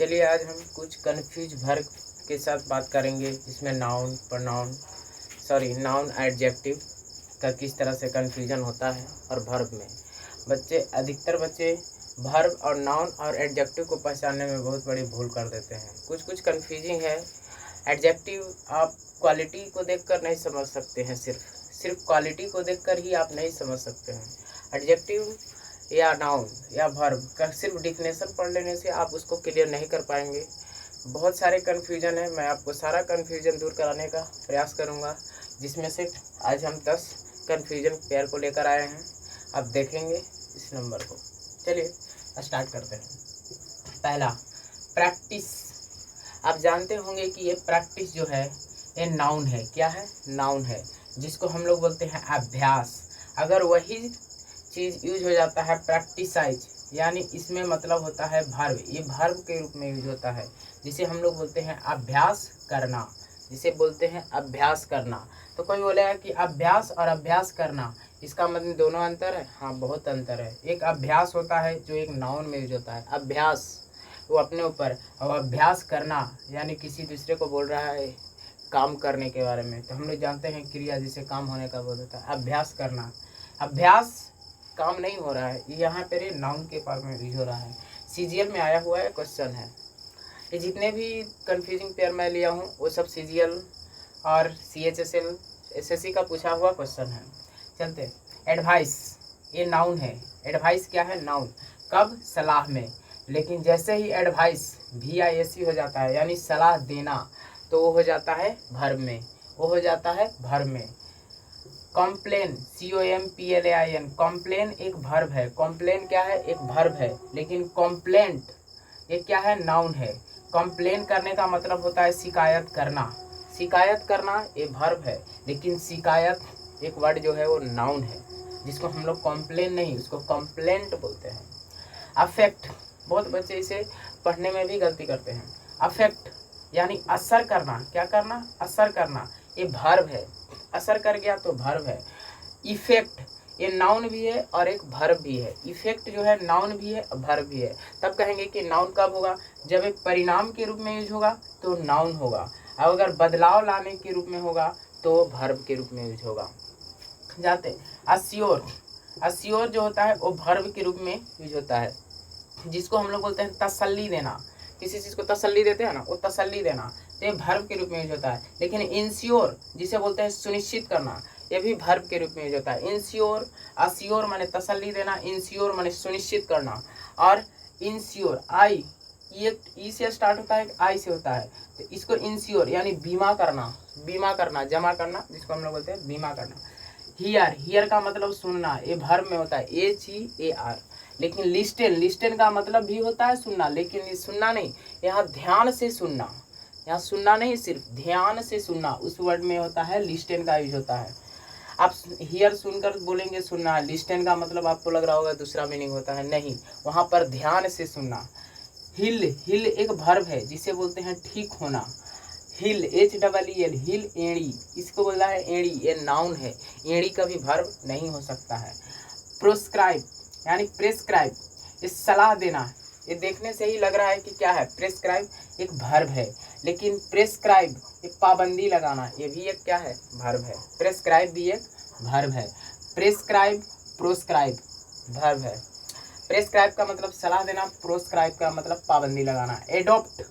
चलिए आज हम कुछ कन्फ्यूज वर्ब के साथ बात करेंगे, जिसमें नाउन, प्रोनाउन, नाउन एडजेक्टिव का किस तरह से कन्फ्यूजन होता है। और वर्ब में अधिकतर बच्चे वर्ब और नाउन और एडजेक्टिव को पहचानने में बहुत बड़ी भूल कर देते हैं। कुछ कन्फ्यूजिंग है। एडजेक्टिव आप क्वालिटी को देखकर नहीं समझ सकते हैं, सिर्फ क्वालिटी को देखकर ही आप नहीं समझ सकते हैं। एडजेक्टिव या नाउन या वर्ब का सिर्फ डिफिनेशन पढ़ लेने से आप उसको क्लियर नहीं कर पाएंगे। बहुत सारे कन्फ्यूजन है, मैं आपको सारा कन्फ्यूजन दूर कराने का प्रयास करूंगा, जिसमें से आज हम 10 कन्फ्यूजन पेयर को लेकर आए हैं। आप देखेंगे इस नंबर को। चलिए स्टार्ट करते हैं। पहला, प्रैक्टिस। आप जानते होंगे कि ये प्रैक्टिस जो है ये नाउन है। क्या है? नाउन है, जिसको हम लोग बोलते हैं अभ्यास। अगर वही चीज़ यूज हो जाता है प्रैक्टिसाइज, यानी इसमें मतलब होता है वर्ब, ये वर्ब के रूप में यूज होता है, जिसे हम लोग बोलते हैं अभ्यास करना, जिसे बोलते हैं अभ्यास करना। तो कोई बोलेगा कि अभ्यास और अभ्यास करना, इसका मतलब दोनों अंतर है? हाँ, बहुत अंतर है। एक अभ्यास होता है जो एक नाउन में यूज होता है, अभ्यास वो अपने ऊपर, और अभ्यास करना यानी किसी दूसरे को बोल रहा है काम करने के बारे में। तो हम लोग जानते हैं क्रिया जिसे काम होने का बोल होता है। अभ्यास करना, अभ्यास काम नहीं हो रहा है, यहाँ पर ये नाउन के पार्ट में यूज हो रहा है। सीजीएल में आया हुआ है क्वेश्चन है। ये जितने भी कंफ्यूजिंग पेयर मैं लिया हूँ वो सब सीजीएल और सीएचएसएल एसएससी का पूछा हुआ क्वेश्चन है। चलते। एडवाइस, ये नाउन है। एडवाइस क्या है? नाउन। कब? सलाह में। लेकिन जैसे ही एडवाइस VISC हो जाता है, यानी सलाह देना, तो वो हो जाता है वर्ब में, वो हो जाता है वर्ब में। कॉम्प्लेन, COMPLAIN, कॉम्प्लेन एक वर्ब है। कॉम्प्लेन क्या है? एक वर्ब है। लेकिन कॉम्प्लेंट ये क्या है? नाउन है। कॉम्प्लेन करने का मतलब होता है शिकायत करना। शिकायत करना ये वर्ब है, लेकिन शिकायत एक वर्ड जो है वो नाउन है, जिसको हम लोग कॉम्प्लेन नहीं, उसको कॉम्प्लेंट बोलते हैं। अफेक्ट, बहुत बच्चे इसे पढ़ने में भी गलती करते हैं। अफेक्ट यानी असर करना। क्या करना? असर करना, ये वर्ब है। असर कर गया तो वर्ब है। इफेक्ट ये नाउन भी है और एक वर्ब भी है। इफेक्ट जो है नाउन भी है और वर्ब भी है। तब कहेंगे कि नाउन कब होगा? जब एक परिणाम के रूप में यूज होगा तो नाउन होगा, और अगर बदलाव लाने के रूप में होगा तो वर्ब के रूप में यूज होगा। जाते। अस्योर, अस्योर जो होता है वो वर्ब के रूप में यूज होता है, जिसको हम लोग बोलते हैं तसल्ली देना। किसी चीज़ को तसल्ली देते हैं ना, वो तसल्ली देना, तो ये वर्ब के रूप में यूज होता है। लेकिन इंश्योर जिसे बोलते हैं सुनिश्चित करना, ये भी वर्ब के रूप में यूज होता है। इंश्योर, अस्योर माने तसल्ली देना, इंश्योर माने सुनिश्चित करना। और इंश्योर आई, ये ई से स्टार्ट होता है, आई से होता है, तो इसको इंश्योर यानी बीमा करना, बीमा करना, जमा करना, जिसको हम लोग बोलते हैं बीमा करना। हियर, हियर का मतलब सुनना, ये वर्ब में होता है, HEAR। लेकिन लिस्टन, लिस्टन का मतलब भी होता है सुनना, लेकिन ये सुनना नहीं, यहाँ ध्यान से सुनना, यहाँ सुनना नहीं, सिर्फ ध्यान से सुनना, उस वर्ड में होता है लिस्टन का यूज होता है। आप हियर सुनकर बोलेंगे सुनना है, लिस्टन का मतलब आपको लग रहा होगा दूसरा मीनिंग होता है, नहीं, वहाँ पर ध्यान से सुनना। हिल, हिल एक वर्ब है जिसे बोलते हैं ठीक होना। हिल, HEEL, हिल एड़ी, इसको बोला है एड़ी, ये नाउन है। एड़ी कभी वर्ब नहीं हो सकता है। प्रोस्क्राइब यानी प्रेस्क्राइब, ये सलाह देना। ये देखने से ही लग रहा है कि क्या है? प्रेस्क्राइब एक वर्ब है, लेकिन प्रेस्क्राइब ये पाबंदी लगाना, ये भी एक क्या है? वर्ब है। प्रेस्क्राइब भी एक वर्ब है। प्रेस्क्राइब, प्रोस्क्राइब वर्ब है। प्रेस्क्राइब का मतलब सलाह देना, प्रोस्क्राइब का मतलब पाबंदी लगाना। एडॉप्ट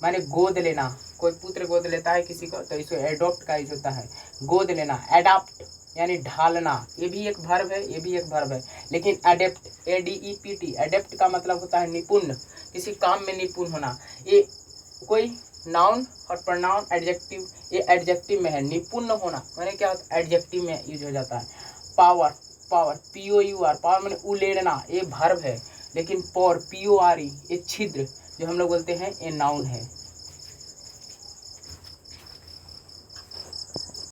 माने गोद लेना, कोई पुत्र गोद लेता है किसी को तो इसको एडॉप्ट का यूज होता है, गोद लेना। एडाप्ट यानी ढालना, ये भी एक वर्ब है, ये भी एक वर्ब है। लेकिन एडेप्ट, ADEPT, एडेप्ट का मतलब होता है निपुण, किसी काम में निपुण होना। ये कोई नाउन और प्रोनाउन एडजेक्टिव, ये एडजेक्टिव में है। निपुण होना माने क्या होता है? एडजेक्टिव में यूज हो जाता है। पावर, पावर POUR, पावर माने उलेड़ना, ये वर्ब है। लेकिन पॉर PORE, ये छिद्र जो हम लोग बोलते हैं, ये नाउन है।